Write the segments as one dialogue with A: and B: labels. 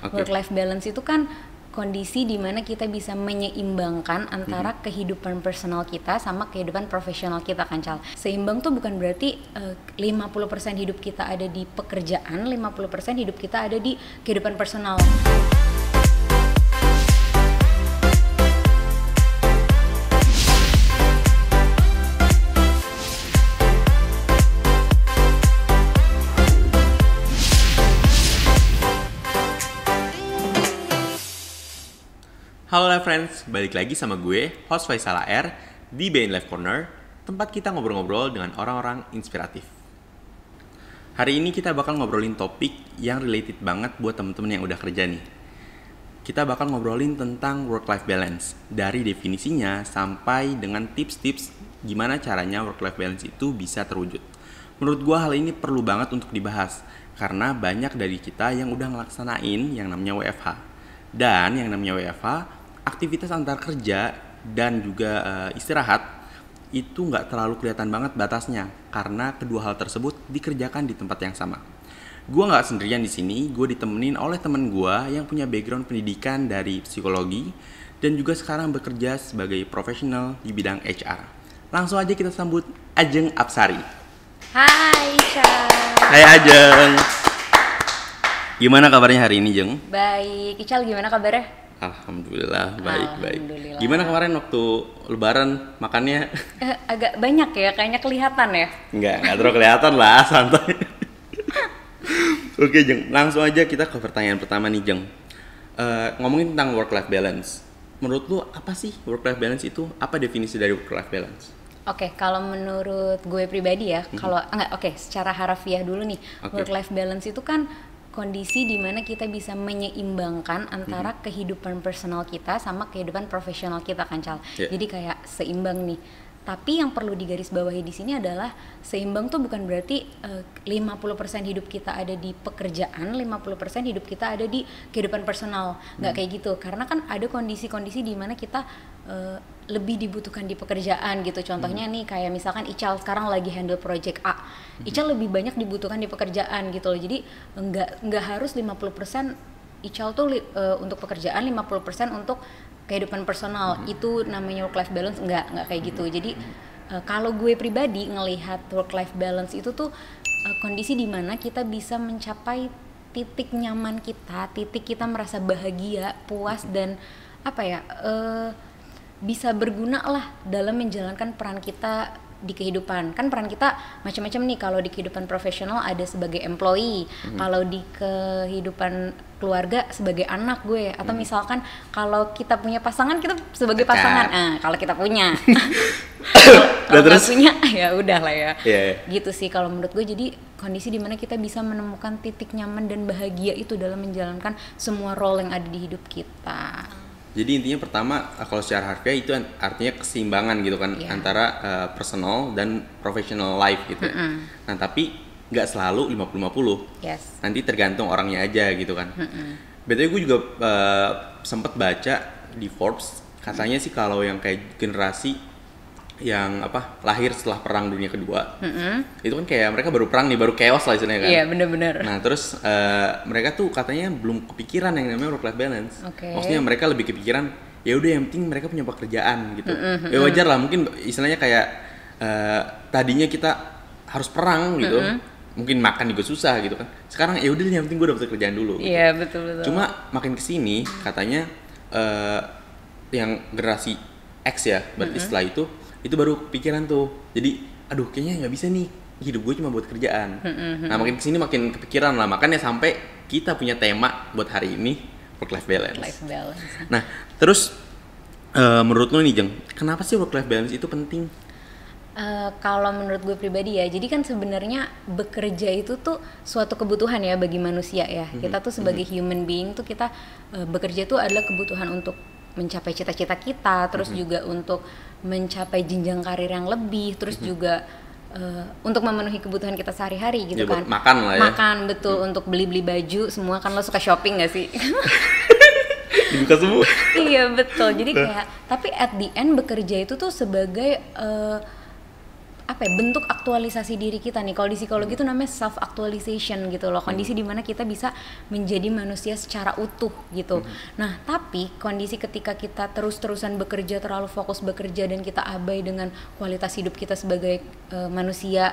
A: Work life balance itu kan kondisi di mana kita bisa menyeimbangkan antara kehidupan personal kita sama kehidupan profesional kita kan, Cal. Seimbang tuh bukan berarti 50% hidup kita ada di pekerjaan, 50% hidup kita ada di kehidupan personal.
B: Halo Life Friends, balik lagi sama gue, host Faisal AR di Bein Life Corner, tempat kita ngobrol-ngobrol dengan orang-orang inspiratif. Hari ini kita bakal ngobrolin topik yang related banget buat temen-temen yang udah kerja nih. Kita bakal ngobrolin tentang work-life balance, dari definisinya sampai dengan tips-tips gimana caranya work-life balance itu bisa terwujud. Menurut gue hal ini perlu banget untuk dibahas, karena banyak dari kita yang udah ngelaksanain yang namanya WFH. Dan yang namanya WFH, aktivitas antar kerja dan juga istirahat itu nggak terlalu kelihatan banget batasnya karena kedua hal tersebut dikerjakan di tempat yang sama. Gue nggak sendirian di sini, gue ditemenin oleh temen gue yang punya background pendidikan dari psikologi dan juga sekarang bekerja sebagai profesional di bidang HR. Langsung aja kita sambut Ajeng Apsari.
A: Hai, Cal.
B: Hai Ajeng. Gimana kabarnya hari ini, Jeng?
A: Baik, Ical gimana kabarnya?
B: Alhamdulillah, baik.
A: Alhamdulillah.
B: Gimana kemarin waktu lebaran makannya?
A: Agak banyak ya, kayaknya kelihatan ya.
B: Enggak terlalu kelihatan lah, santai. Oke, Jeng, langsung aja kita ke pertanyaan pertama nih, Jeng. Ngomongin tentang work-life balance. Menurut lu apa sih work-life balance itu? Apa definisi dari work-life balance?
A: Oke, kalau menurut gue pribadi ya, secara harafiah dulu nih, work-life balance itu kan kondisi di mana kita bisa menyeimbangkan antara kehidupan personal kita sama kehidupan profesional kita kan, Cal. Jadi kayak seimbang nih. Tapi yang perlu digarisbawahi di sini adalah seimbang tuh bukan berarti 50% hidup kita ada di pekerjaan, 50% hidup kita ada di kehidupan personal. Nggak kayak gitu. Karena kan ada kondisi-kondisi di mana kita lebih dibutuhkan di pekerjaan gitu. Contohnya nih kayak misalkan Ical sekarang lagi handle project A. Ical lebih banyak dibutuhkan di pekerjaan gitu loh. Jadi nggak harus 50% Ical tuh untuk pekerjaan, 50% untuk kehidupan personal. Itu namanya work life balance. Enggak kayak gitu. Jadi kalau gue pribadi ngelihat work life balance itu tuh kondisi di mana kita bisa mencapai titik nyaman kita, titik kita merasa bahagia, puas dan bisa berguna lah dalam menjalankan peran kita di kehidupan. Kan peran kita macam-macam nih. Kalau di kehidupan profesional ada sebagai employee, kalau di kehidupan keluarga sebagai anak gue, atau misalkan kalau kita punya pasangan kita sebagai pasangan. Kalau kita punya. Kalau nggak punya ya udah lah ya. Gitu sih kalau menurut gue. Jadi kondisi dimana kita bisa menemukan titik nyaman dan bahagia itu dalam menjalankan semua role yang ada di hidup kita.
B: Jadi intinya pertama, kalau secara harfiah itu artinya keseimbangan gitu kan, antara personal dan professional life gitu ya. Nah tapi nggak selalu 50-50. Nanti tergantung orangnya aja gitu kan. BTW gue juga sempat baca di Forbes, katanya sih kalau yang kayak generasi yang lahir setelah perang dunia kedua, itu kan kayak mereka baru perang nih, baru chaos lah istilahnya kan.
A: Iya benar-benar.
B: Nah terus mereka tuh katanya belum kepikiran yang namanya work life balance. Maksudnya mereka lebih kepikiran ya udah yang penting mereka punya pekerjaan gitu. Ya wajar lah, mungkin istilahnya kayak tadinya kita harus perang gitu, mungkin makan juga susah gitu kan. Sekarang ya udah yang penting gue dapet kerjaan dulu.
A: Iya gitu. Betul.
B: Cuma makin kesini katanya yang generasi X ya, berarti setelah itu baru kepikiran tuh. Jadi aduh kayaknya nggak bisa nih, hidup gue cuma buat kerjaan. Nah makin kesini makin kepikiran lah, makanya sampai kita punya tema buat hari ini, work life balance. Nah terus menurut lo nih Jeng, kenapa sih work life balance itu penting?
A: Kalau menurut gue pribadi ya, jadi kan sebenarnya bekerja itu tuh suatu kebutuhan ya bagi manusia ya. Kita tuh sebagai human being tuh kita bekerja tuh adalah kebutuhan untuk mencapai cita-cita kita, terus juga untuk mencapai jenjang karir yang lebih, terus juga untuk memenuhi kebutuhan kita sehari-hari gitu kan.
B: Makan lah ya.
A: Makan betul, untuk beli-beli baju semua kan. Lo suka shopping gak sih?
B: Dibuka semua.
A: Iya betul. Jadi kayak tapi at the end bekerja itu tuh sebagai apa ya, bentuk aktualisasi diri kita nih. Kalau di psikologi itu namanya self actualization gitu loh, kondisi dimana kita bisa menjadi manusia secara utuh gitu. Nah tapi kondisi ketika kita terus-terusan bekerja, terlalu fokus bekerja, dan kita abai dengan kualitas hidup kita sebagai manusia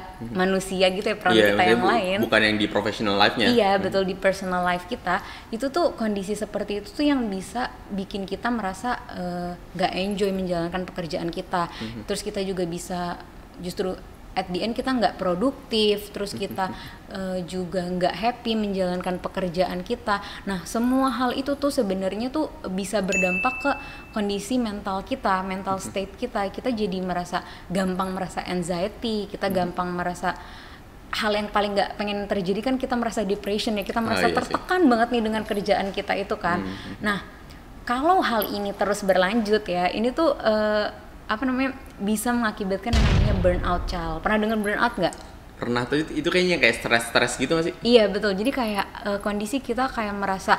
A: gitu ya, peran kita yang lain,
B: bukan yang di professional life-nya.
A: Iya betul, di personal life kita itu tuh, kondisi seperti itu tuh yang bisa bikin kita merasa gak enjoy menjalankan pekerjaan kita. Terus kita juga bisa justru at the end kita nggak produktif, terus kita juga nggak happy menjalankan pekerjaan kita. Nah semua hal itu tuh sebenarnya tuh bisa berdampak ke kondisi mental kita, mental state kita. Kita jadi gampang merasa anxiety, kita gampang merasa hal yang paling nggak pengen terjadi kan, kita merasa depression ya, kita merasa tertekan banget nih dengan kerjaan kita itu kan. Nah kalau hal ini terus berlanjut ya, ini tuh bisa mengakibatkan yang namanya burnout, Cal. Pernah dengar burnout nggak?
B: Pernah tuh, itu kayaknya kayak stres gitu nggak sih?
A: Iya betul, jadi kayak kondisi kita kayak merasa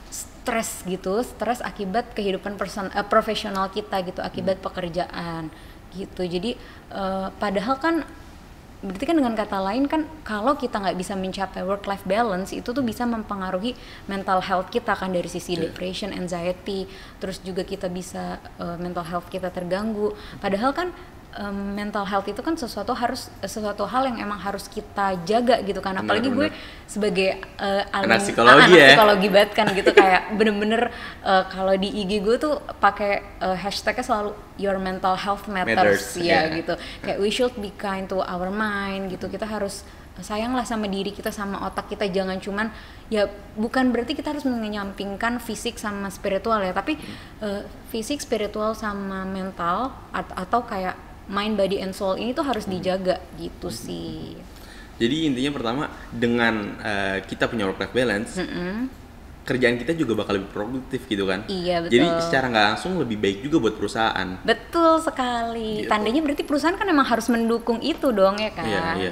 A: stres gitu, stres akibat kehidupan profesional kita gitu, akibat pekerjaan gitu. Jadi padahal kan berarti kan dengan kata lain kan, kalau kita nggak bisa mencapai work life balance itu tuh bisa mempengaruhi mental health kita kan, dari sisi depression, anxiety, terus juga kita bisa mental health kita terganggu. Padahal kan mental health itu kan sesuatu hal yang emang harus kita jaga gitu kan. Apalagi gue sebagai anak psikologi banget kan gitu, kayak bener-bener kalau di IG gue tuh pakai hashtagnya selalu your mental health matters ya gitu. Kayak we should be kind to our mind gitu. Kita harus sayanglah sama diri kita, sama otak kita. Jangan cuman, ya bukan berarti kita harus menyampingkan fisik sama spiritual ya, tapi fisik, spiritual sama mental atau kayak mind, body, and soul ini tuh harus dijaga gitu sih.
B: Jadi intinya pertama, dengan kita punya work life balance, kerjaan kita juga bakal lebih produktif gitu kan.
A: Iya betul.
B: Jadi secara nggak langsung lebih baik juga buat perusahaan.
A: Betul sekali. Gitu. Tandanya berarti perusahaan kan emang harus mendukung itu dong ya kan.
B: Iya.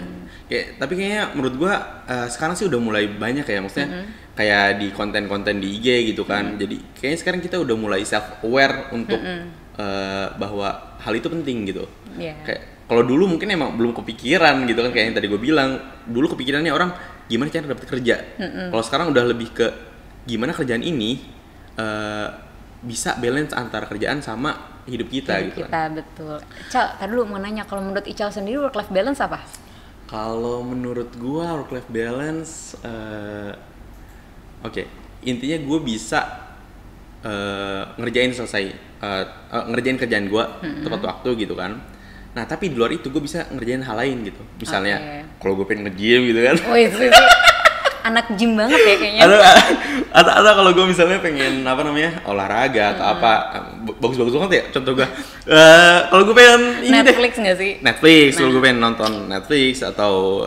B: Tapi kayaknya menurut gua sekarang sih udah mulai banyak ya, maksudnya kayak di konten-konten di IG gitu kan. Jadi kayaknya sekarang kita udah mulai self aware untuk bahwa hal itu penting gitu. Kayak kalau dulu mungkin emang belum kepikiran gitu kan, kayak yang tadi gue bilang, dulu kepikirannya orang gimana cara dapat kerja. Kalau sekarang udah lebih ke gimana kerjaan ini bisa balance antara kerjaan sama hidup kita gitu kan.
A: Betul. Ical, tadi dulu mau nanya, kalau menurut Ical sendiri work life balance apa?
B: Kalau menurut gue work life balance intinya gue bisa ngerjain kerjaan gue tepat waktu gitu kan. Nah tapi di luar itu gue bisa ngerjain hal lain gitu. Misalnya kalau gue pengen nge-gym gitu kan.
A: Anak gym banget ya kayaknya.
B: Ada kalau gue misalnya pengen olahraga atau apa, bagus-bagus banget ya. Contoh gue, kalau gue pengen
A: Netflix nggak sih?
B: Netflix, kalau gue pengen nonton Netflix atau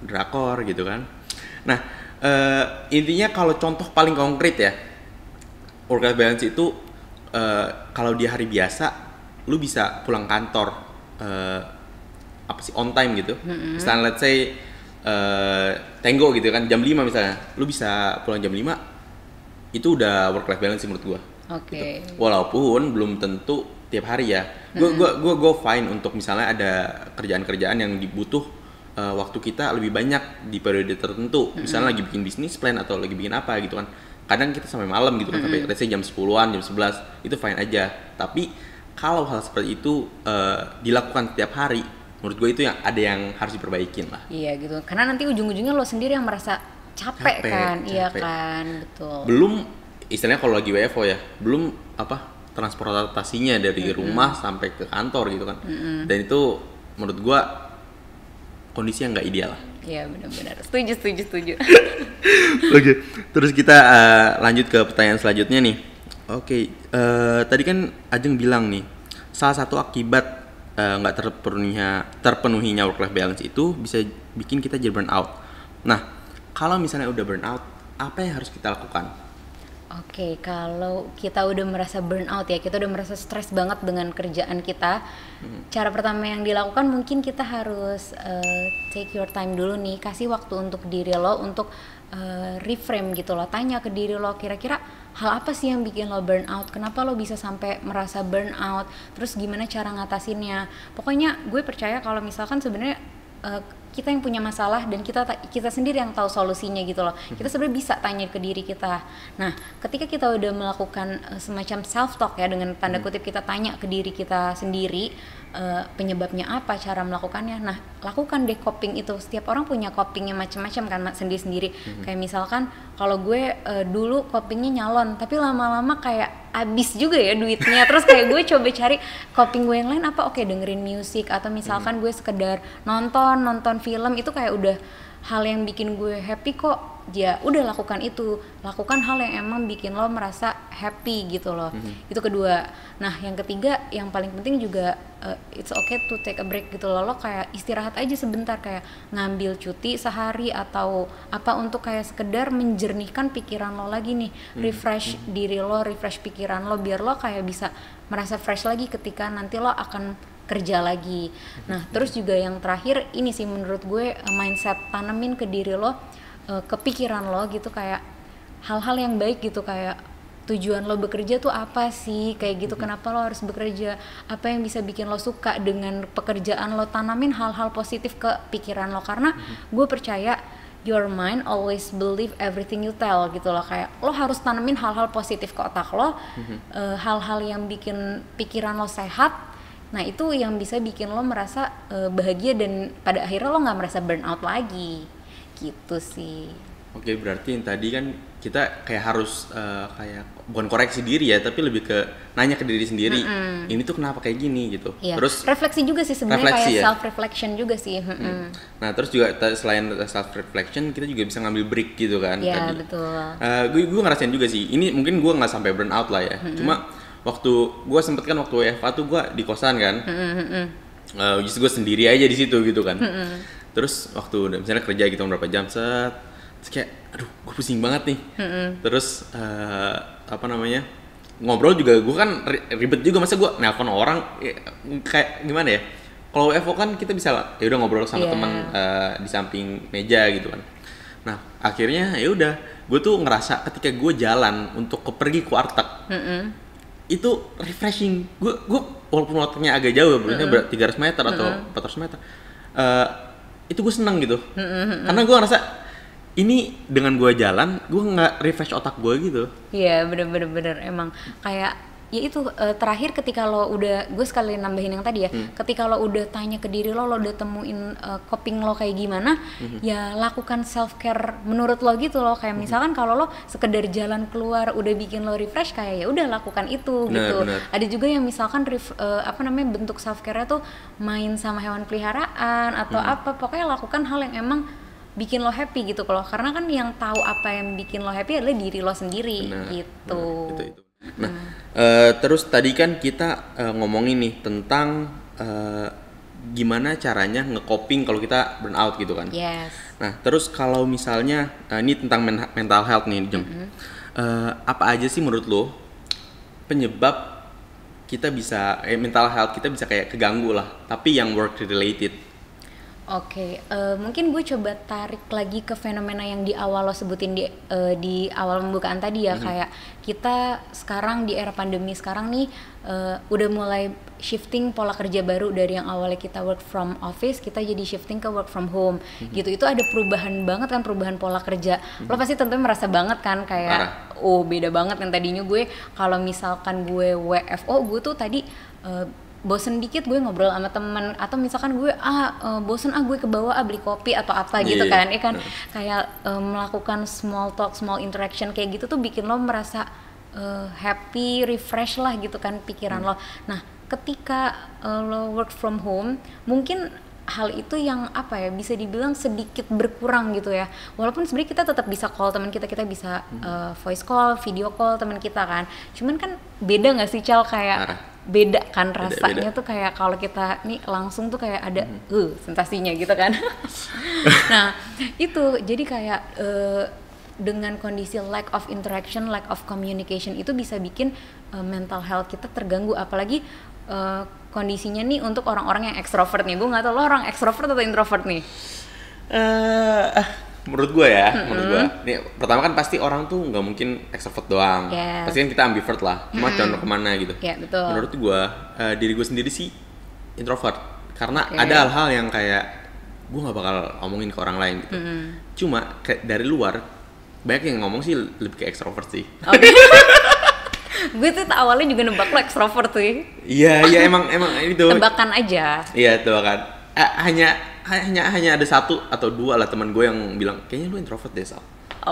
B: drakor gitu kan. Nah intinya kalau contoh paling konkret ya, work life balance itu kalau di hari biasa lu bisa pulang kantor on time gitu. Misalnya let's say Tenggo gitu kan jam 5 misalnya, lu bisa pulang jam 5, itu udah work life balance menurut gua. Gitu. Walaupun belum tentu tiap hari ya. Gua fine untuk misalnya ada kerjaan-kerjaan yang dibutuh waktu kita lebih banyak di periode tertentu. Misalnya lagi bikin bisnis plan atau lagi bikin apa gitu kan. Kadang kita sampai malam gitu kan, sampai let's say jam 10-an, jam 11, itu fine aja. Tapi kalau hal seperti itu dilakukan tiap hari, menurut gue itu yang harus diperbaikin lah. Iya
A: gitu, karena nanti ujung-ujungnya lo sendiri yang merasa capek kan. Iya kan, betul.
B: Belum istilahnya kalau lagi WFO ya, belum transportasinya dari rumah sampai ke kantor gitu kan. Dan itu menurut gue kondisi yang nggak ideal lah.
A: Iya benar-benar, setuju.
B: Oke, terus kita lanjut ke pertanyaan selanjutnya nih. Oke, tadi kan Ajeng bilang nih, salah satu akibat nggak terpenuhinya work life balance itu bisa bikin kita jadi burn out. Nah, kalau misalnya udah burn out, apa yang harus kita lakukan?
A: Oke, kalau kita udah merasa burnout ya, kita udah merasa stres banget dengan kerjaan kita. Cara pertama yang dilakukan mungkin kita harus take your time dulu nih, kasih waktu untuk diri lo untuk reframe gitu loh. Tanya ke diri lo, kira-kira hal apa sih yang bikin lo burnout? Kenapa lo bisa sampai merasa burnout? Terus gimana cara ngatasinnya? Pokoknya gue percaya kalau misalkan sebenarnya kita yang punya masalah dan kita sendiri yang tahu solusinya gitu loh. Kita sebenarnya bisa tanya ke diri kita. Nah, ketika kita udah melakukan semacam self talk ya, dengan tanda kutip kita tanya ke diri kita sendiri penyebabnya apa, cara melakukannya. Nah, lakukan deh coping itu. Setiap orang punya copingnya macam-macam kan, sendiri-sendiri. Kayak misalkan kalau gue dulu copingnya nyalon, tapi lama-lama kayak abis juga ya duitnya. Terus kayak gue coba cari coping gue yang lain apa, oke, dengerin musik, atau misalkan gue sekedar nonton film, itu kayak udah hal yang bikin gue happy kok. Ya udah, lakukan itu, lakukan hal yang emang bikin lo merasa happy gitu loh. Itu kedua. Nah, yang ketiga yang paling penting juga it's okay to take a break gitu loh. Lo kayak istirahat aja sebentar, kayak ngambil cuti sehari atau apa untuk kayak sekedar menjernihkan pikiran lo lagi nih, refresh diri lo, refresh pikiran lo, biar lo kayak bisa merasa fresh lagi ketika nanti lo akan kerja lagi. Nah, terus juga yang terakhir ini sih menurut gue, mindset, tanemin ke diri lo, ke pikiran lo gitu, kayak hal-hal yang baik gitu, kayak tujuan lo bekerja tuh apa sih, kayak gitu, kenapa lo harus bekerja, apa yang bisa bikin lo suka dengan pekerjaan lo. Tanamin hal-hal positif ke pikiran lo, karena gue percaya your mind always believe everything you tell gitu loh. Kayak lo harus tanemin hal-hal positif ke otak lo, hal-hal yang bikin pikiran lo sehat. Nah, itu yang bisa bikin lo merasa bahagia, dan pada akhirnya lo nggak merasa burnout lagi gitu sih.
B: Oke, berarti yang tadi kan kita kayak harus kayak bukan koreksi diri ya, tapi lebih ke nanya ke diri sendiri, ini tuh kenapa kayak gini gitu.
A: Iya.
B: Terus
A: refleksi juga sih sebenarnya, kayak
B: ya?
A: self reflection juga sih.
B: Nah, terus juga selain self reflection, kita juga bisa ngambil break gitu kan.
A: Iya,
B: tadi.
A: betul.
B: Gue ngerasain juga sih. Ini mungkin gue nggak sampai burnout lah ya. Cuma waktu gue sempet kan waktu WFA tuh gue di kosan kan. Justru gue sendiri aja di situ gitu kan. Terus waktu udah misalnya kerja gitu berapa jam terus kayak aduh gue pusing banget nih. Terus apa namanya, ngobrol juga gue kan ribet juga, masa gue nelpon orang kayak gimana ya. Kalau WFO kan kita bisa ya udah ngobrol sama teman di samping meja gitu kan. Nah, akhirnya ya udah, gue tuh ngerasa ketika gue jalan untuk pergi ke warteg, itu refreshing. Gue walaupun wartegnya agak jauh, berarti 300 meter atau 400 meter, itu gue seneng gitu. Karena gue ngerasa ini dengan gue jalan, gue nggak refresh otak gue gitu.
A: Iya, bener emang kayak ya itu terakhir ketika lo udah, gue sekali nambahin yang tadi ya, ketika lo udah tanya ke diri lo udah temuin coping lo kayak gimana, ya lakukan self care menurut lo gitu loh. Kayak misalkan kalau lo sekedar jalan keluar udah bikin lo refresh, kayak ya udah lakukan itu. Gitu. Ada juga yang misalkan bentuk self care-nya tuh main sama hewan peliharaan atau apa, pokoknya lakukan hal yang emang bikin lo happy gitu loh, karena kan yang tahu apa yang bikin lo happy adalah diri lo sendiri. Gitu.
B: Itu. Nah, terus tadi kan kita ngomongin nih tentang gimana caranya nge-coping kalau kita burnout gitu kan.
A: Yes.
B: Nah, terus kalau misalnya ini tentang mental health nih, Jem. Apa aja sih menurut lo penyebab kita bisa mental health kita bisa kayak keganggu lah, tapi yang work related?
A: Oke, mungkin gue coba tarik lagi ke fenomena yang di awal lo sebutin di awal pembukaan tadi ya, kayak kita sekarang di era pandemi sekarang nih udah mulai shifting pola kerja baru, dari yang awalnya kita work from office kita jadi shifting ke work from home. Gitu, itu ada perubahan banget kan, perubahan pola kerja. Lo pasti tentunya merasa banget kan, kayak beda banget. Yang tadinya gue kalau misalkan gue WFO, gue tuh tadi bosen dikit gue ngobrol sama teman, atau misalkan gue bosen gue ke bawah beli kopi atau apa gitu kan, ya kan, kayak melakukan small talk, small interaction kayak gitu tuh bikin lo merasa happy, refresh lah gitu kan pikiran lo. Nah, ketika lo work from home, mungkin hal itu yang apa ya, bisa dibilang sedikit berkurang gitu ya. Walaupun sebenarnya kita tetap bisa call teman kita bisa voice call, video call teman kita kan. Cuman kan beda nggak sih, Cal, kayak beda kan rasanya. Beda. Tuh kayak kalau kita nih langsung tuh kayak ada sensasinya gitu kan. Nah, itu jadi kayak dengan kondisi lack of interaction, lack of communication itu bisa bikin mental health kita terganggu, apalagi kondisinya nih untuk orang-orang yang ekstrovert nih. Gue nggak tahu lo orang ekstrovert atau introvert nih?
B: Menurut gue menurut gue nih, pertama kan pasti orang tuh nggak mungkin ekstrovert doang, pasti kan kita ambivert lah, cuma condong kemana gitu.
A: Betul.
B: Menurut gue diri gue sendiri sih introvert, karena ada hal-hal yang kayak gue nggak bakal omongin ke orang lain gitu. Cuma dari luar banyak yang ngomong sih lebih ke ekstrovert sih.
A: Gue tuh awalnya juga nebak lo ekstrovert tuh.
B: Iya emang itu.
A: Tebakan aja.
B: Iya tebakan. Hanya ada satu atau dua lah teman gue yang bilang kayaknya lu introvert deh Sal.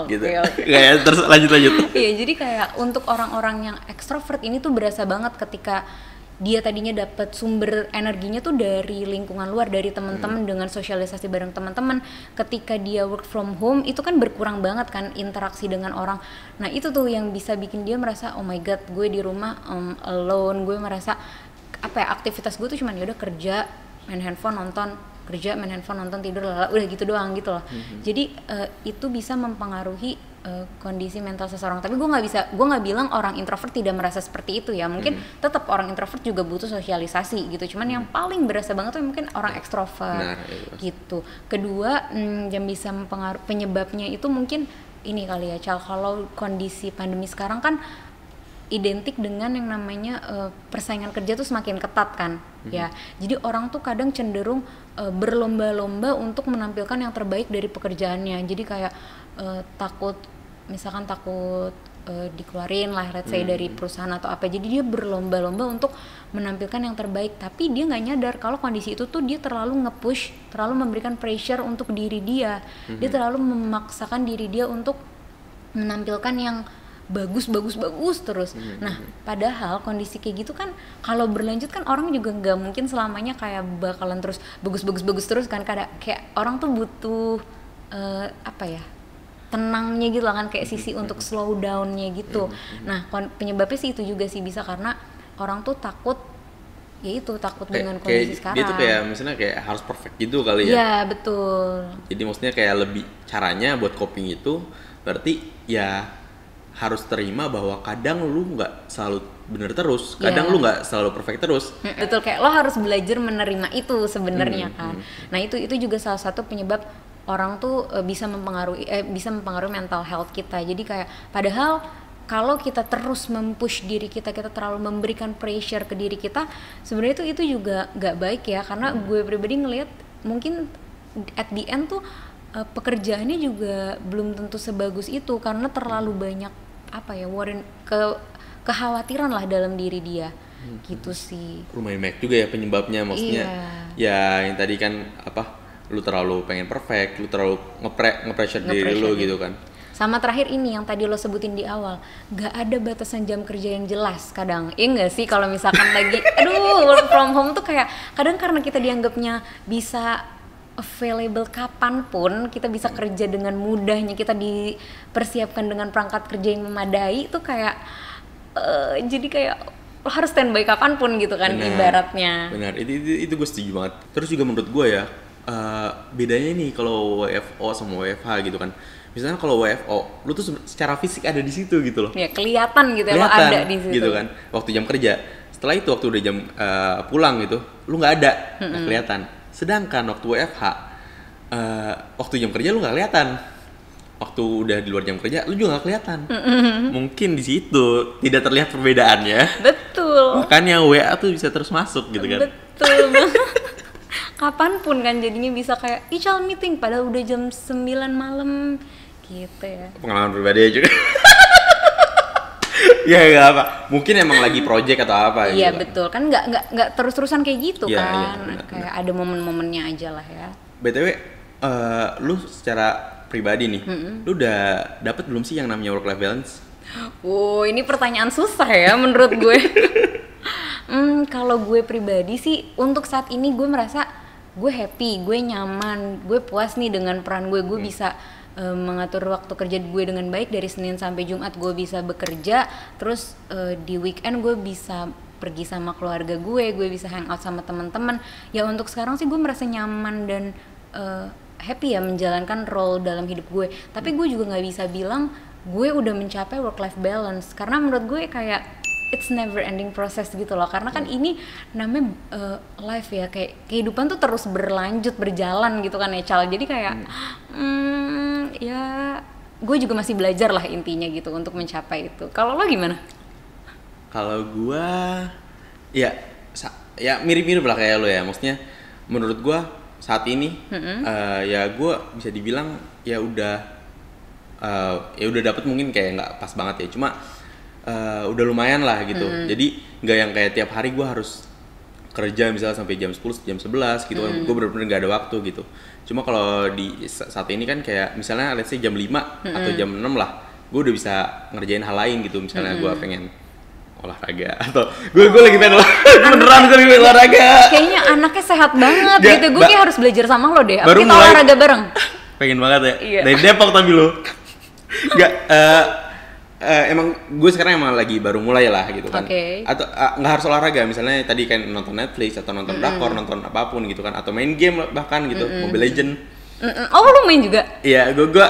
B: Gitu. Kayak terus lanjut.
A: Iya, jadi kayak untuk orang-orang yang ekstrovert ini tuh berasa banget ketika dia tadinya dapat sumber energinya tuh dari lingkungan luar, dari teman-teman, dengan sosialisasi bareng teman-teman. Ketika dia work from home itu kan berkurang banget kan interaksi dengan orang. Nah itu tuh yang bisa bikin dia merasa oh my god, gue di rumah alone. Gue merasa aktivitas gue tuh cuman ya udah kerja, main handphone, nonton, kerja, main handphone, nonton, tidur, udah gitu doang gitu loh. Jadi itu bisa mempengaruhi kondisi mental seseorang. Tapi gue nggak bilang orang introvert tidak merasa seperti itu ya. Mungkin tetap orang introvert juga butuh sosialisasi gitu. Cuman yang paling berasa banget tuh mungkin orang ekstrovert gitu. Kedua, yang bisa mempengaruhi penyebabnya itu mungkin ini kali ya, Cal. Kalau kondisi pandemi sekarang kan identik dengan yang namanya persaingan kerja tuh semakin ketat kan, ya. Jadi orang tuh kadang cenderung berlomba-lomba untuk menampilkan yang terbaik dari pekerjaannya. Jadi kayak takut dikeluarin lah, let's say dari perusahaan atau apa. Jadi dia berlomba-lomba untuk menampilkan yang terbaik, tapi dia nggak nyadar kalau kondisi itu tuh dia terlalu nge-push, terlalu memberikan pressure untuk diri dia. Dia terlalu memaksakan diri dia untuk menampilkan yang bagus terus. Nah, padahal kondisi kayak gitu kan kalau berlanjut kan orang juga nggak mungkin selamanya kayak bakalan terus bagus terus kan. Kayak orang tuh butuh tenangnya gitu lah kan, kayak sisi untuk slow down-nya gitu. Nah, penyebabnya sih itu juga sih, bisa karena orang tuh takut dengan kondisi sekarang.
B: Dia tuh kayak misalnya kayak harus perfect gitu kali ya.
A: Iya, betul.
B: Jadi maksudnya kayak lebih caranya buat coping itu berarti ya harus terima bahwa kadang lu nggak selalu bener terus, kadang lu nggak selalu perfect terus.
A: Betul, kayak lo harus belajar menerima itu sebenarnya kan. Nah itu juga salah satu penyebab orang tuh bisa mempengaruhi mental health kita. Jadi kayak padahal kalau kita terus mempush diri kita terlalu memberikan pressure ke diri kita, sebenarnya itu juga nggak baik ya. Karena gue pribadi ngelihat mungkin at the end tuh pekerjaannya juga belum tentu sebagus itu karena terlalu banyak kekhawatiran lah dalam diri dia. Gitu sih.
B: Lumayan banyak juga ya penyebabnya, maksudnya. Ya yang tadi kan lu terlalu pengen perfect, lu terlalu nge-pressure diri lu gitu kan.
A: Sama terakhir ini yang tadi lo sebutin di awal, gak ada batasan jam kerja yang jelas kadang. Iya gak sih kalau misalkan lagi work from home tuh kayak kadang karena kita dianggapnya bisa available kapanpun, kita bisa kerja dengan mudahnya, kita dipersiapkan dengan perangkat kerja yang memadai, itu kayak jadi kayak lo harus standby kapanpun gitu kan. Ibaratnya.
B: Benar, itu gue setuju banget. Terus juga menurut gue ya, bedanya nih kalau WFO sama WFH gitu kan. Misalnya kalau WFO, lu tuh secara fisik ada di situ gitu loh.
A: Ya kelihatan gitu ya, lo ada di situ.
B: Gitu kan, waktu jam kerja. Setelah itu waktu udah jam pulang gitu, lu nggak ada, nggak kelihatan. Sedangkan waktu WFH, waktu jam kerja lu nggak kelihatan. Waktu udah di luar jam kerja, lu juga nggak kelihatan. Mungkin di situ tidak terlihat perbedaannya.
A: Betul.
B: Makanya WA tuh bisa terus masuk gitu kan.
A: Betul banget. Kapanpun kan jadinya bisa kayak Ical meeting padahal udah jam 9 malam gitu ya. Pengalaman
B: pribadi aja juga. Ya nggak apa, mungkin emang lagi project atau apa.
A: Iya gitu betul kan, nggak terus-terusan kayak gitu
B: ya,
A: kan.
B: Iya, benar,
A: kayak ada momen-momennya aja lah ya.
B: BTW, lu secara pribadi nih, lu udah dapet belum sih yang namanya work life balance?
A: Ini pertanyaan susah ya menurut gue. Kalau gue pribadi sih untuk saat ini gue merasa gue happy, gue nyaman, gue puas nih dengan peran gue. Gue bisa mengatur waktu kerja gue dengan baik, dari Senin sampai Jumat gue bisa bekerja, terus di weekend gue bisa pergi sama keluarga gue bisa hangout sama teman-teman. Ya untuk sekarang sih gue merasa nyaman dan happy ya menjalankan role dalam hidup gue. Tapi gue juga nggak bisa bilang gue udah mencapai work life balance, karena menurut gue kayak it's never ending process gitu loh. Karena kan ini namanya life ya, kayak kehidupan tuh terus berlanjut, berjalan gitu kan ya Cal. Jadi kayak ya gue juga masih belajar lah intinya gitu untuk mencapai itu. Kalau lo gimana?
B: Kalau gue ya mirip-mirip lah kayak lo ya. Maksudnya menurut gue saat ini ya gue bisa dibilang ya udah dapat, mungkin kayak nggak pas banget ya, cuma udah lumayan lah gitu. Jadi nggak yang kayak tiap hari gue harus kerja misalnya sampai jam 10, jam 11 gitu kan. Gue bener-bener nggak ada waktu gitu. Cuma kalau di saat ini kan kayak misalnya let's say jam 5 atau jam 6 lah, gue udah bisa ngerjain hal lain gitu. Misalnya gue pengen olahraga atau gue lagi pengen beneran gue pengen olahraga.
A: Kayaknya anaknya sehat banget gitu. Gue kayak harus belajar sama lo deh.
B: Baru
A: kita olahraga bareng.
B: Pengen banget ya.
A: Iya.
B: Dari Depok tapi lo. Enggak, emang gue sekarang emang lagi baru mulai lah gitu kan. Atau nggak harus olahraga, misalnya tadi kan nonton Netflix atau nonton drakor, nonton apapun gitu kan, atau main game bahkan gitu, Mobile Legend.
A: Oh, lu main juga?
B: Iya, gue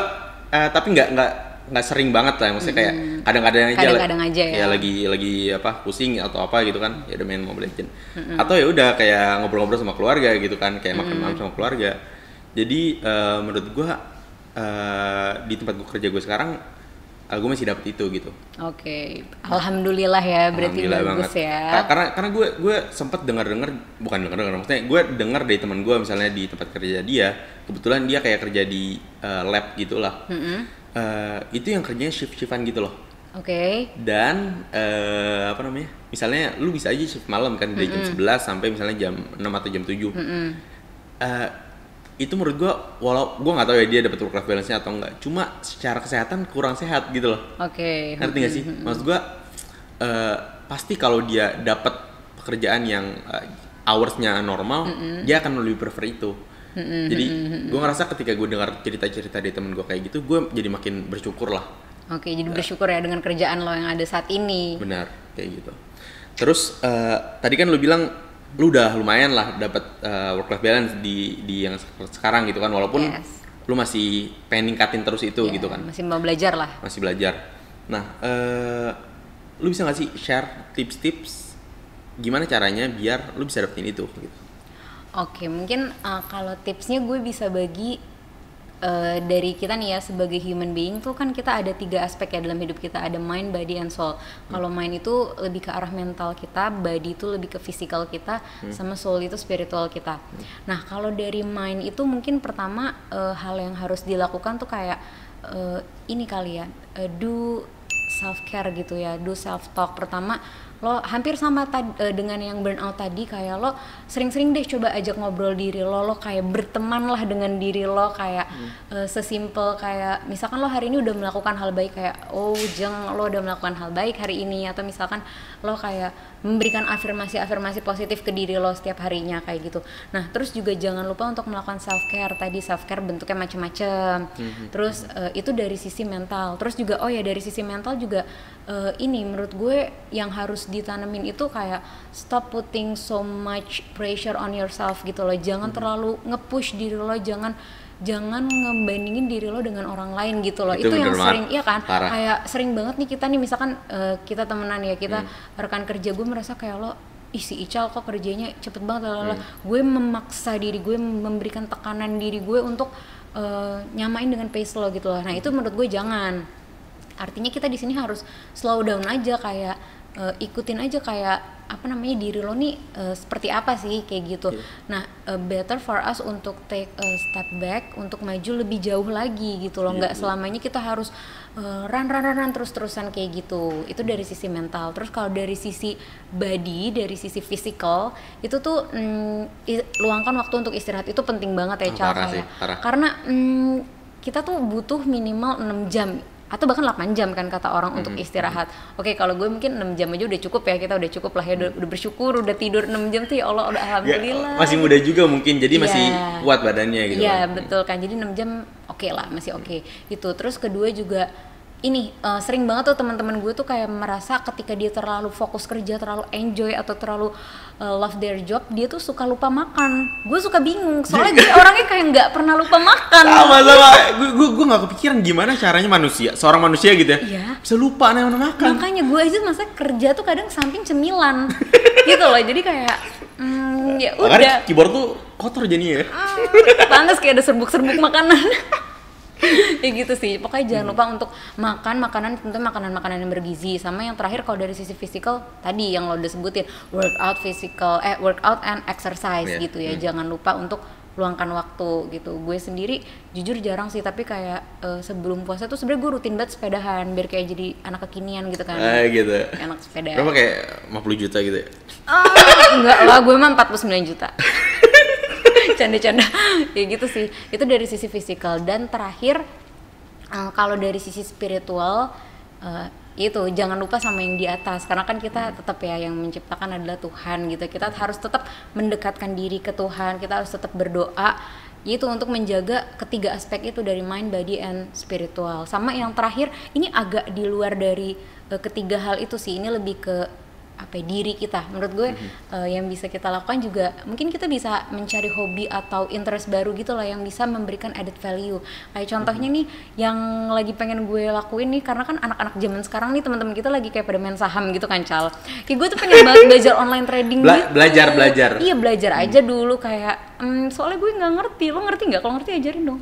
B: tapi nggak sering banget lah, maksudnya kayak kadang-kadang aja ya lagi apa pusing atau apa gitu kan, ya udah main Mobile Legend. Atau ya udah kayak ngobrol-ngobrol sama keluarga gitu kan, kayak makan malam sama keluarga. Jadi menurut gue di tempat gue kerja gue sekarang gue masih dapet itu gitu.
A: Oke. Alhamdulillah ya, berarti bagus
B: banget.
A: Ya.
B: Karena gue sempet dengar maksudnya gue dengar dari teman gue misalnya di tempat kerja dia, kebetulan dia kayak kerja di lab gitulah. Itu yang kerjanya shift-shiftan gitu loh. Dan apa namanya? Misalnya lu bisa aja shift malam kan dari jam 11 sampai misalnya jam 6 atau jam 7. Itu menurut gue, walau gue nggak tahu ya dia dapat work life balance-nya atau enggak, cuma secara kesehatan kurang sehat gitu loh. Ngerti nggak sih? Maksud gue pasti kalau dia dapat pekerjaan yang hours-nya normal, dia akan lebih prefer itu. Jadi gue ngerasa ketika gue dengar cerita-cerita dari temen gue kayak gitu, gue jadi makin bersyukur lah.
A: Jadi bersyukur ya dengan kerjaan lo yang ada saat ini.
B: Benar, kayak gitu. Terus tadi kan lo bilang lu udah lumayan lah dapat work life balance di yang sekarang gitu kan, walaupun lu masih pengen ningkatin terus itu gitu kan.
A: Masih mau belajar lah.
B: Masih belajar. Nah, lu bisa nggak sih share tips-tips gimana caranya biar lu bisa dapetin itu gitu?
A: Mungkin kalau tipsnya gue bisa bagi dari kita nih ya sebagai human being tuh kan kita ada 3 aspek ya dalam hidup kita, ada mind, body, and soul. Kalau mind itu lebih ke arah mental kita, body itu lebih ke physical kita, sama soul itu spiritual kita. Nah kalau dari mind itu mungkin pertama hal yang harus dilakukan tuh kayak ini kali ya, do self care gitu ya, do self talk. Pertama lo hampir sama dengan yang burnout tadi, kayak lo sering-sering deh coba ajak ngobrol diri lo kayak berteman lah dengan diri lo, kayak sesimpel kayak misalkan lo hari ini udah melakukan hal baik, kayak lo udah melakukan hal baik hari ini, atau misalkan lo kayak memberikan afirmasi positif ke diri lo setiap harinya kayak gitu. Nah terus juga jangan lupa untuk melakukan self care. Tadi self care bentuknya macam-macam. Terus itu dari sisi mental. Terus juga dari sisi mental juga ini menurut gue yang harus ditanemin itu kayak stop putting so much pressure on yourself gitu loh. Jangan terlalu nge-push diri lo, jangan ngebandingin diri lo dengan orang lain gitu loh. Itu yang sering, iya kan?
B: Parah.
A: Kayak sering banget nih kita nih misalkan kita temenan ya, kita rekan kerja, gue merasa kayak lo, si Ical kok kerjanya cepet banget lalala. Gue memaksa diri gue, memberikan tekanan diri gue untuk nyamain dengan pace lo gitu loh. Nah itu menurut gue jangan. Artinya kita di sini harus slow down aja, kayak ikutin aja kayak apa namanya diri lo nih seperti apa sih kayak gitu. Nah better for us untuk take a step back, untuk maju lebih jauh lagi gitu loh. Nggak selamanya kita harus run terus-terusan kayak gitu. Itu dari sisi mental. Terus kalau dari sisi body, dari sisi physical itu tuh luangkan waktu untuk istirahat, itu penting banget ya Cal. Karena kita tuh butuh minimal 6 jam atau bahkan 8 jam kan kata orang untuk istirahat. Kalau gue mungkin 6 jam aja udah cukup ya, kita udah cukup lah ya, udah bersyukur, udah tidur 6 jam tuh ya Allah udah alhamdulillah.
B: Masih muda juga mungkin, jadi masih kuat badannya gitu.
A: Iya betul kan, jadi 6 jam oke lah, masih oke gitu. Terus kedua juga sering banget tuh teman-teman gue tuh kayak merasa ketika dia terlalu fokus kerja, terlalu enjoy atau terlalu love their job, dia tuh suka lupa makan. Gue suka bingung, soalnya gue orangnya kayak nggak pernah lupa makan.
B: Sama gue nggak kepikiran gimana caranya seorang manusia gitu ya, bisa lupa nih makan.
A: Makanya gue aja masa kerja tuh kadang samping cemilan gitu loh, jadi kayak ya udah.
B: Makanya keyboard tuh kotor jadinya ya.
A: Panas kayak ada serbuk-serbuk makanan. Ya gitu sih, pokoknya jangan lupa untuk makan makanan, tentu makanan-makanan yang bergizi. Sama yang terakhir kalau dari sisi fisikal tadi yang lo udah sebutin, workout and exercise gitu ya. Jangan lupa untuk luangkan waktu gitu. Gue sendiri jujur jarang sih, tapi kayak sebelum puasa tuh sebenarnya gue rutin banget sepedahan biar kayak jadi anak kekinian gitu kan.
B: Gitu.
A: Anak sepeda.
B: Berapa kayak 50 juta gitu ya?
A: Enggak lah, gue mah 49 juta. Canda-canda ya gitu sih, itu dari sisi fisikal. Dan terakhir kalau dari sisi spiritual itu jangan lupa sama yang di atas, karena kan kita tetap ya yang menciptakan adalah Tuhan gitu. Kita harus tetap mendekatkan diri ke Tuhan, kita harus tetap berdoa itu untuk menjaga ketiga aspek itu dari mind, body, and spiritual. Sama yang terakhir ini agak di luar dari ketiga hal itu sih, ini lebih ke diri kita. Menurut gue yang bisa kita lakukan juga mungkin kita bisa mencari hobi atau interest baru gitu lah yang bisa memberikan added value. Kayak contohnya nih yang lagi pengen gue lakuin nih, karena kan anak-anak zaman sekarang nih teman-teman kita lagi kayak pada main saham gitu kan, Cal. Kayak gue tuh pengen banget belajar online trading gitu.
B: Belajar.
A: Iya, belajar aja dulu kayak soalnya gue nggak ngerti. Lo ngerti nggak? Kalau ngerti ajarin dong.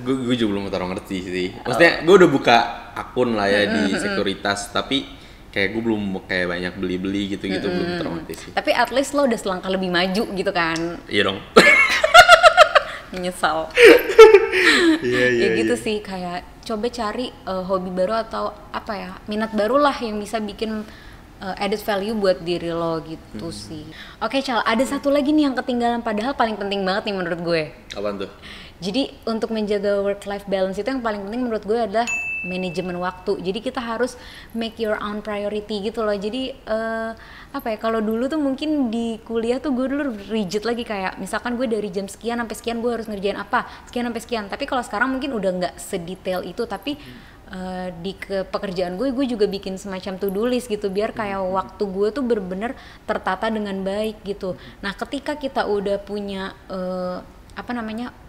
B: Gue juga belum terlalu ngerti sih. Maksudnya gue udah buka akun lah ya di sekuritas, tapi kayak gue belum kayak banyak beli-beli gitu-gitu, belum terlalu ngerti sih.
A: Tapi at least lo udah selangkah lebih maju gitu kan.
B: Iya dong.
A: Menyesal. Ya gitu sih, kayak coba cari hobi baru atau minat baru lah yang bisa bikin added value buat diri lo gitu sih. Oke, Cal, ada satu lagi nih yang ketinggalan, padahal paling penting banget nih menurut gue.
B: Apaan tuh?
A: Jadi untuk menjaga work-life balance itu yang paling penting menurut gue adalah manajemen waktu. Jadi kita harus make your own priority gitu loh. Jadi kalau dulu tuh mungkin di kuliah tuh gue dulu rigid lagi, kayak misalkan gue dari jam sekian sampai sekian gue harus ngerjain apa, sekian sampai sekian. Tapi kalau sekarang mungkin udah nggak sedetail itu, tapi di pekerjaan gue juga bikin semacam to-do list gitu biar kayak waktu gue tuh bener-bener tertata dengan baik gitu. Nah ketika kita udah punya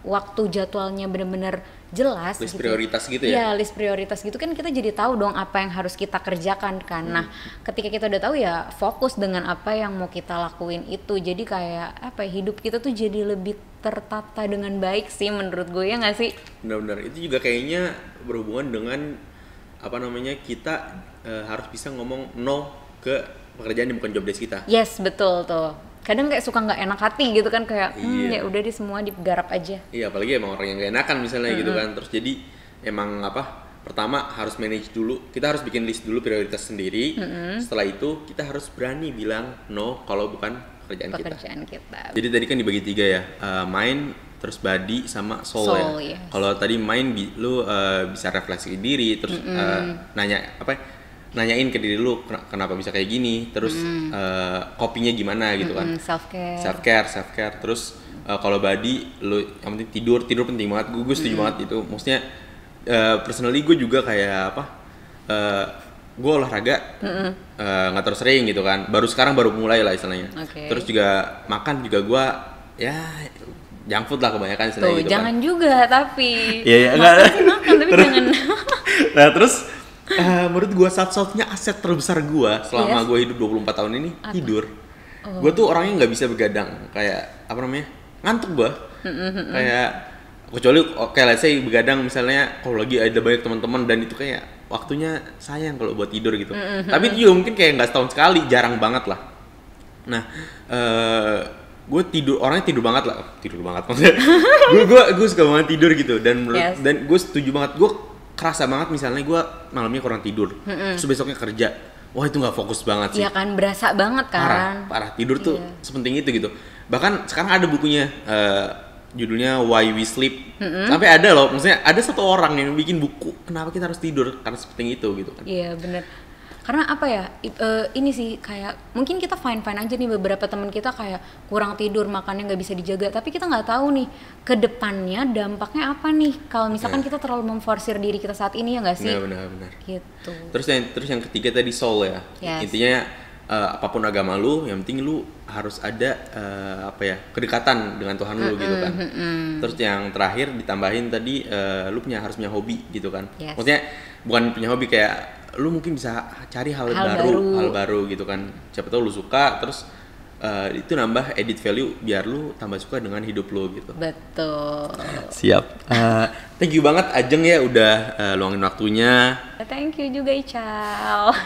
A: waktu jadwalnya bener-bener jelas,
B: list prioritas gitu ya?
A: Iya, list prioritas gitu kan kita jadi tahu dong apa yang harus kita kerjakan kan. Nah ketika kita udah tahu ya fokus dengan apa yang mau kita lakuin itu. Jadi kayak hidup kita tuh jadi lebih tertata dengan baik sih menurut gue, ya nggak sih?
B: Benar-benar, itu juga kayaknya berhubungan dengan kita harus bisa ngomong no ke pekerjaan yang bukan job desk kita.
A: Yes, betul tuh. Kadang kayak suka nggak enak hati gitu kan, kayak ya udah deh semua digarap aja.
B: Iya, apalagi emang orang yang gak enakan misalnya gitu kan. Terus jadi emang pertama harus manage dulu, kita harus bikin list dulu prioritas sendiri. Setelah itu kita harus berani bilang no kalau bukan pekerjaan kita. Jadi tadi kan dibagi 3 ya, mind, terus body, sama soul ya. Yes. Kalau tadi mind lu bisa refleksi diri, terus nanyain ke diri lu kenapa bisa kayak gini, terus copingnya gimana gitu kan. Self care. Terus kalau body lu yang penting tidur penting banget. Gue setuju banget itu. Maksudnya personally gue juga kayak gue olahraga nggak terus sering gitu kan. Baru mulai lah istilahnya. Terus juga makan juga gue ya junk food lah kebanyakan istilahnya gitu
A: jangan
B: kan.
A: juga tapi
B: makan
A: tapi jangan.
B: Nah terus menurut gue satu-satunya aset terbesar gue selama gue hidup 24 tahun ini tidur. Gue tuh orangnya nggak bisa begadang, kayak ngantuk gue. Kayak kecuali let's say begadang misalnya kalau lagi ada banyak teman-teman dan itu kayak waktunya sayang kalau buat tidur gitu. Tapi itu juga mungkin kayak nggak setahun sekali, jarang banget lah. Nah gue orangnya tidur banget maksudnya. gue suka banget tidur gitu dan dan gue setuju banget, gue kerasa banget misalnya gue malamnya kurang tidur, terus besoknya kerja, wah itu nggak fokus banget sih.
A: Iya kan, berasa banget kan.
B: Parah tidur tuh sepenting itu gitu. Bahkan sekarang ada bukunya judulnya Why We Sleep. Sampai ada loh, maksudnya ada satu orang yang bikin buku kenapa kita harus tidur, karena sepenting itu gitu kan.
A: Iya bener. Karena apa ya, ini sih kayak mungkin kita fine aja nih, beberapa teman kita kayak kurang tidur, makannya nggak bisa dijaga, tapi kita nggak tahu nih ke depannya dampaknya apa nih kalau misalkan kita terlalu memforsir diri kita saat ini, ya nggak sih?
B: Benar.
A: Gitu.
B: Terus yang ketiga tadi soul ya.
A: Yes.
B: Intinya apapun agama lu, yang penting lu harus ada kedekatan dengan Tuhan lu gitu kan. Terus yang terakhir ditambahin tadi lu harus punya hobi gitu kan.
A: Yes.
B: Maksudnya bukan punya hobi kayak lu mungkin bisa cari hal baru gitu kan. Siapa tahu lu suka, terus itu nambah edit value biar lu tambah suka dengan hidup lu gitu.
A: Betul.
B: Siap. Thank you banget Ajeng ya udah luangin waktunya.
A: Thank you juga Ical.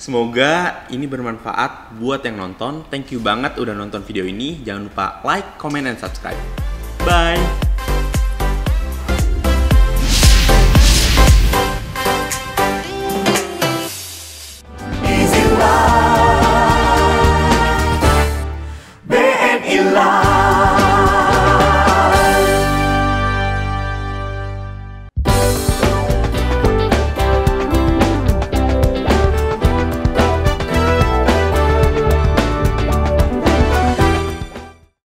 B: Semoga ini bermanfaat buat yang nonton. Thank you banget udah nonton video ini. Jangan lupa like, comment, and subscribe. Bye.
C: BNI Live.